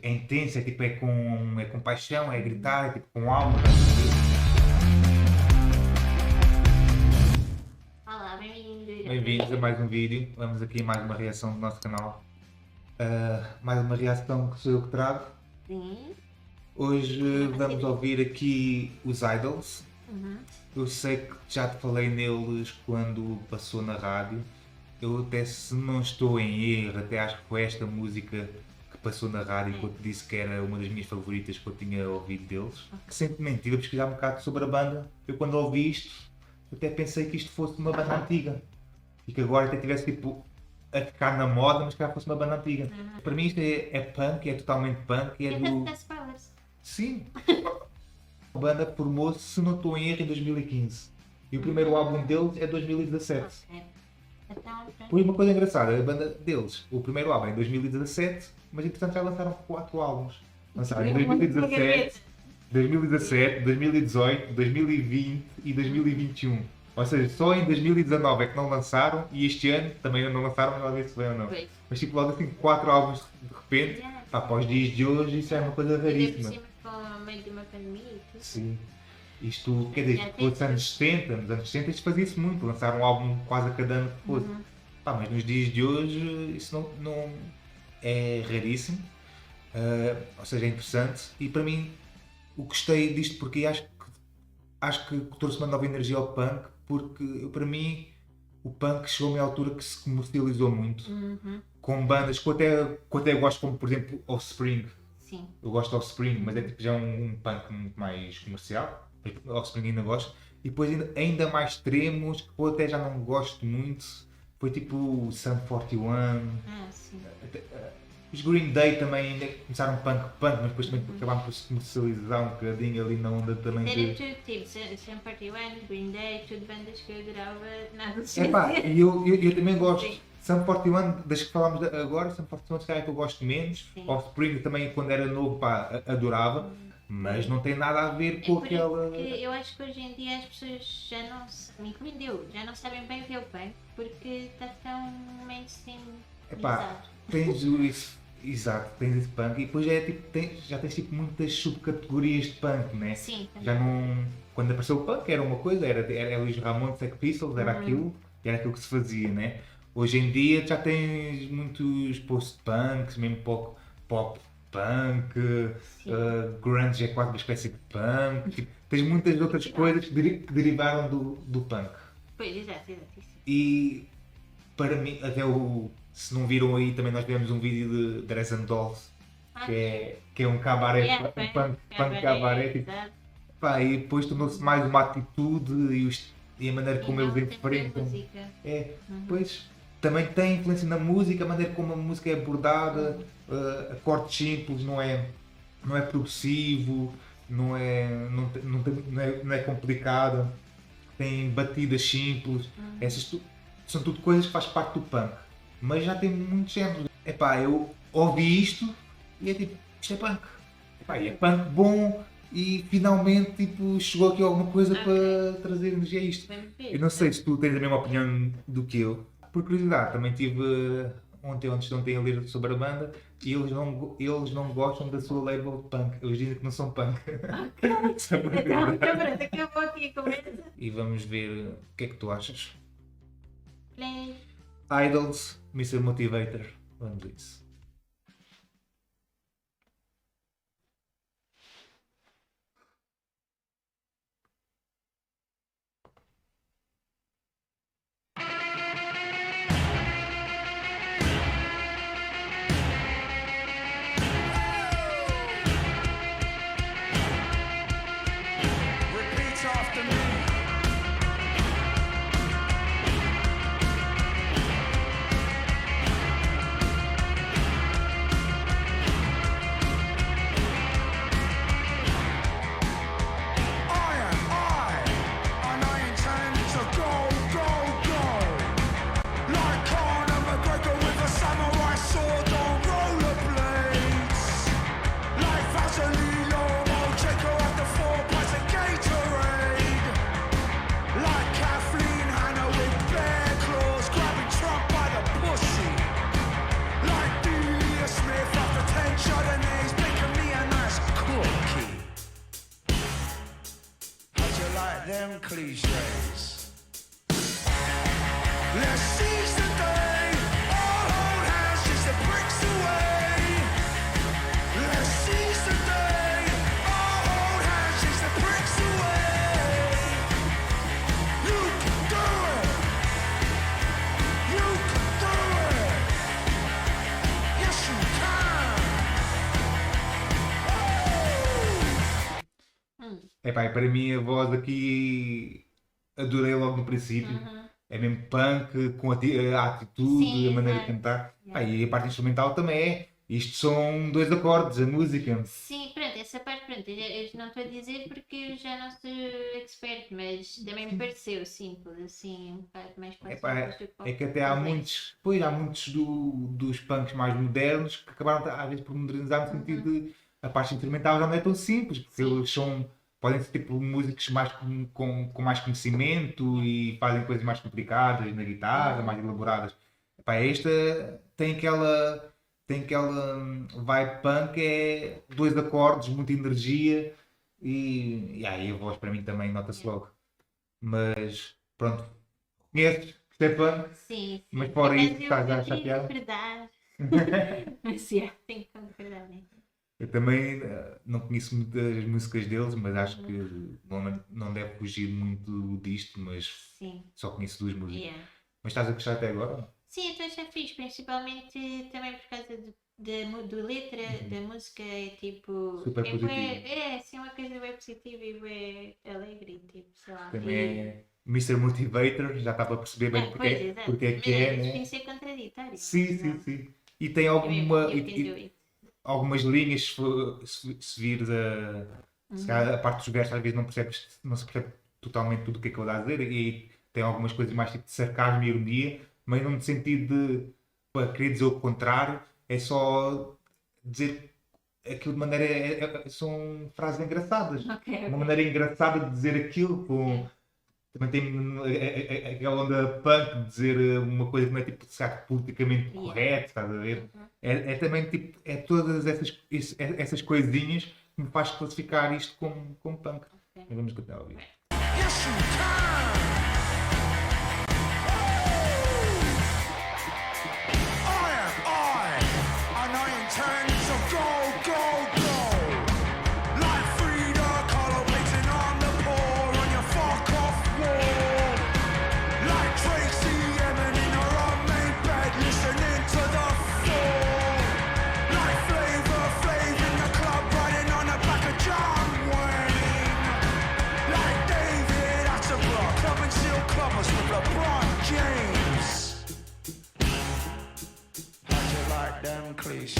É intenso, é com paixão, é gritar, é tipo com alma. Olá, bem-vindo. Bem-vindos a mais um vídeo. Vamos aqui a mais uma reação do nosso canal. Mais uma reação que sou eu que trago. Sim. Hoje vamos ouvir aqui os Idols. Eu sei que já te falei neles quando passou na rádio. Eu até, se não estou em erro, até acho que foi esta música que passou na rádio que eu te disse que era uma das minhas favoritas que eu tinha ouvido deles. Recentemente estive a pesquisar um bocado sobre a banda. Eu quando ouvi isto, até pensei que isto fosse uma banda antiga. E que agora até tivesse tipo a ficar na moda, mas que já fosse uma banda antiga. Para mim isto é punk, é totalmente punk. E é do... Das spoilers. Sim! A banda formou-se, se não estou em erro, em 2015. E o primeiro álbum deles é 2017. Ok. Então, Foi uma coisa engraçada, a banda deles, o primeiro álbum é em 2017, mas entretanto já lançaram 4 álbuns. Lançaram em 2017, 2018, 2020 e 2021. Ou seja, só em 2019 é que não lançaram e este ano também não lançaram, mas lá ver se vem ou não. Pois. Mas tipo logo assim 4 álbuns de repente, para os dias de hoje, isso é uma coisa ainda por raríssima. cima com o meio de uma pandemia e tudo. Sim. Isto, quer dizer, nos anos 70, isto fazia-se muito, lançar um álbum quase a cada ano que fosse. Pá, mas nos dias de hoje isso não é raríssimo, ou seja, é interessante. E para mim, eu gostei disto porque acho que trouxe uma nova energia ao punk, porque para mim o punk chegou a uma altura que se comercializou muito, com bandas que eu até gosto, como por exemplo Offspring. Sim. Eu gosto de Offspring, mas é tipo já um punk muito mais comercial. Offspring ainda gosto. E depois ainda mais extremos, que eu até já não gosto muito. Foi tipo o Sum 41. Sim. Os Green Day também ainda começaram punk, mas depois também acabaram por se comercializar um bocadinho ali na onda também Era de... tudo tipo Sam 41, Green Day, tudo bandas que eu adorava na adolescência. Epá, e eu também gosto. Sim. Sum 41, das que falámos agora, Sum 41 se calhar é que eu gosto menos. Sim. Offspring também quando era novo, pá, adorava. Mas não tem nada a ver com É por isso aquela... que eu acho que hoje em dia as pessoas já não, me incluindo eu, já não sabem bem o que é o punk, porque está tão mainstream. Epá, tens isso, exato, tens esse punk e depois já, já tens tipo muitas subcategorias de punk, né? Sim, também. Já não... Quando apareceu o punk era uma coisa, era os Ramones, Sex Pistols, era aquilo que se fazia, né? Hoje em dia já tens muitos post-punks, mesmo pop punk, grunge é quase uma espécie de punk, tipo, tens muitas outras coisas que derivaram do punk. Pois, exato. Isso. E para mim, se não viram aí, também nós tivemos um vídeo de Dress and Dolls, que é um cabaré, um punk cabaré, tipo, exato. pá, e depois tornou-se mais uma atitude e a maneira como eles enfrentam. Pois, também tem influência na música, a maneira como a música é abordada, acordes simples, não é progressivo, não é complicado, tem batidas simples, essas são tudo coisas que faz parte do punk, mas já tem muitos géneros. Epá, eu ouvi isto e é tipo, isto é punk. Epá, e é punk bom e finalmente tipo, chegou aqui alguma coisa para trazer energia a isto. Eu não sei se tu tens a mesma opinião do que eu. Por curiosidade, também tive ontem a ler sobre a banda e eles não gostam da sua label de punk. Eles dizem que não são punk. Só por Então, curiosidade. acabou aqui a conversa. E vamos ver o que é que tu achas. Play. Idols, Mr. Motivator. Vamos a isso. Repeat after me. them cliches. Let's seize the day, all hold hands, chase the bricks away. Let's seize the day, all hold hands, chase the bricks away. You can do it. You can do it. Yes, you can. Epá, e para mim a voz aqui adorei logo no princípio. É mesmo punk, com a atitude, Sim, a maneira de exato. cantar. Pá, e a parte instrumental também é. Isto são 2 acordes, a música. Sim, pronto, essa parte, pronto, eu não estou a dizer porque eu já não sou expert, mas também me pareceu simples, assim, um bocado mais fácil. Epá, do que é que até há o resto. muitos, pois, há muitos dos punks mais modernos que acabaram às vezes por modernizar no sentido de a parte instrumental já não é tão simples, porque Sim. eles podem ser tipo músicos mais com mais conhecimento e fazem coisas mais complicadas na guitarra, mais elaboradas. Epá, esta tem aquela vibe punk, é 2 acordes, muita energia e aí a voz para mim também nota-se logo. Mas pronto, conheces, isto é punk, Sim, sim. mas fora Por isso acaso estás já eu queria chateado. concordar. Mas sim, tenho que concordar, né? Eu também não conheço muitas músicas deles, mas acho que não deve fugir muito disto, mas Sim. só conheço 2 músicas. Yeah. Mas estás a gostar até agora? Sim, então já fiz, principalmente também por causa do letra da música, é tipo. Super é, positivo. é assim uma coisa bem positiva e bem alegre, tipo, sei lá. Também é Mr. Motivator, já estava a perceber bem Pois, exato. porque é que Mas é, às vezes né? tem que ser contraditório. Sim, sim, sim. E tem alguma. You can do it. Algumas linhas, se vires se calhar a parte dos versos, às vezes não se percebe totalmente tudo o que é que ele dá a dizer, e tem algumas coisas mais tipo de sarcasmo e ironia, mas não no sentido de para querer dizer o contrário, é só dizer aquilo de maneira. São frases engraçadas. Ok, ok. Uma maneira engraçada de dizer aquilo. Também tem aquela onda punk de dizer uma coisa que não é tipo de ser politicamente correto, estás a ver? É também tipo, é todas essas coisinhas que me faz classificar isto como punk. Mas vamos continuar a ouvir. Yes, you can. I know intends to go. Like Frida Kahlo painting on the poor on your fuck off wall. Like Tracy Emin in her unmade bed listening to the fall. Like Flavor in the club riding on the back of John Wayne. Like David Attenborough clubbing seal clubbers with LeBron James. How'd you like them cliches?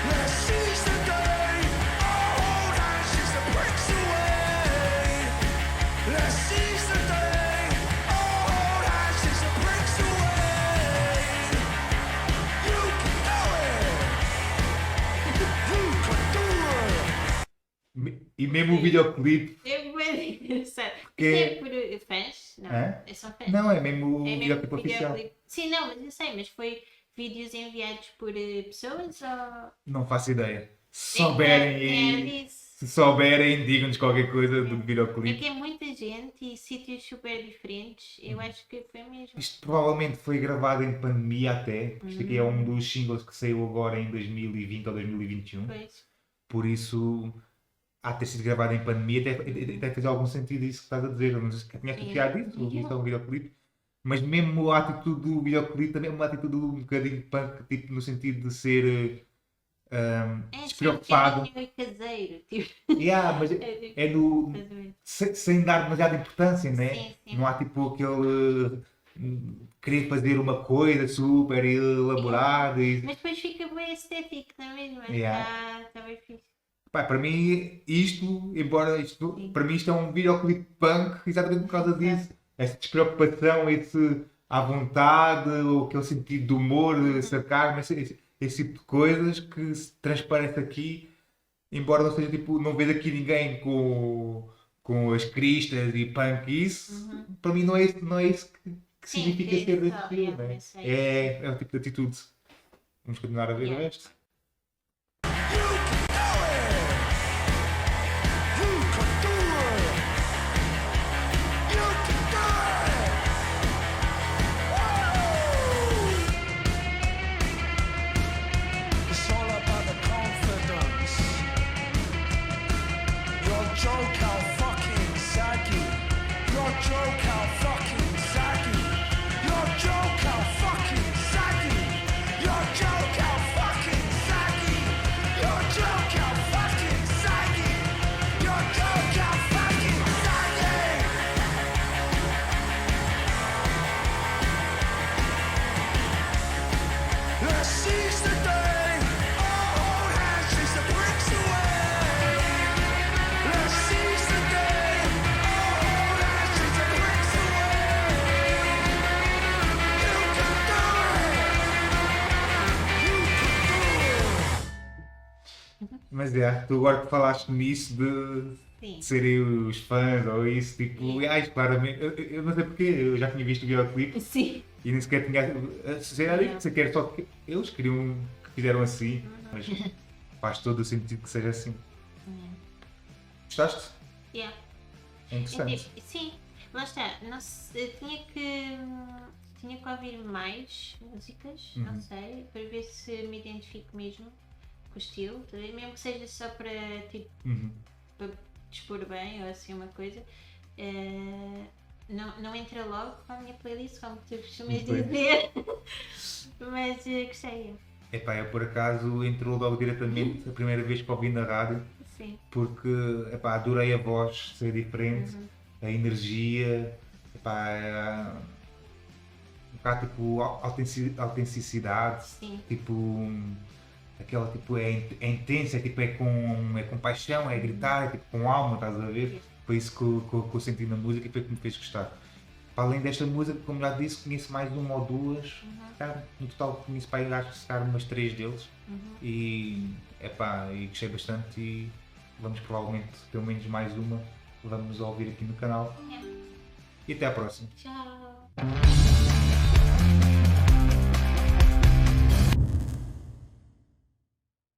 Let's seize the day, all hold hands, chase the bricks away. Let's seize the day, all hold hands, chase the bricks away. You can do it. You can do it. E mesmo o videoclipe. É bem engraçado. Que- Isso é por fãs? Não, Hã? são fãs. Não, é mesmo o É mesmo videoclipe oficial. videoclipe. Sim, não, mas eu sei, mas foi vídeos enviados por pessoas ou. Não faço ideia. Se É souberem que quem aí, disse? se souberem, digam-nos qualquer coisa do É videoclipe. que é muita gente e sítios super diferentes. Eu acho que foi mesmo. Isto provavelmente foi gravado em pandemia até, porque isto aqui é um dos singles que saiu agora em 2020 ou 2021. Pois. Por isso, há de ter sido gravado em pandemia, até fez algum sentido isso que estás a dizer. Eu não sei se tinha associado isso, ou isso é um videoclipe. Mas mesmo a atitude do videoclipe também é uma atitude um bocadinho punk, tipo, no sentido de ser despreocupado. É um caseiro. Tipo. Mas é no, sem dar demasiada importância, né? Sim, sim. Não há tipo aquele querer fazer uma coisa super elaborada. Mas depois fica bem estético também, não é? Yeah. Está bem fixe. Pá, para mim, para mim isto é um videoclipe punk exatamente por causa disso. Essa despreocupação, esse à vontade, ou aquele sentido de humor, sarcasmo, esse tipo de coisas que se transparece aqui, embora não seja tipo, não vejo aqui ninguém com as cristas e punk e isso, para mim não é isso que Sim, significa que ser é desse só, filme, yeah, né? eu sei. É o tipo de atitude. Vamos continuar a ver o Yeah. resto. You can do it. You can do it. You can do it. Woo! It's all about the confidence. Your joke how fucking saggy. Your joke how fucking saggy. Your joke how fucking saggy. Your joke how fucking saggy. Your joke how fucking saggy. Your joke how fucking saggy. Let's seize the day. Hold hands, chase the bricks away. Let's seize the day. Hold hands, chase the bricks away. You can do it. You can do it. Mas tu agora que falaste nisso Sim. de serem os fãs ou isso, tipo, claramente, eu não sei porque, eu já tinha visto o videoclipe Sim. e nem sequer tinha. Se quer só que eles queriam que fizeram assim, mas faz todo o sentido que seja assim. Gostaste? Yeah. É interessante. Sim, lá está. Não se- eu tinha que ouvir mais músicas, não sei, para ver se me identifico mesmo com o estilo, tá a ver? Mesmo que seja só para tipo Uhum. para dispor bem ou assim uma coisa. Não entra logo para a minha playlist, como tu costumas Muito bem. dizer, mas gostei. Epá, eu por acaso entrou logo diretamente a primeira vez que ouvi na rádio, Sim. porque epá, adorei a voz ser diferente, a energia, epá, um bocado tipo autenticidade, Sim. tipo aquela tipo é intensa, é, tipo, é com paixão, é gritar, é tipo com alma, estás a ver? Foi isso que eu senti na música e foi o que me fez gostar. Para além desta música, como já disse, conheço mais uma ou duas, tá? No total conheço para aí, acho que se calhar umas 3 deles e gostei bastante e vamos provavelmente, pelo menos mais uma, vamos ouvir aqui no canal. Yeah. E até à próxima. Tchau.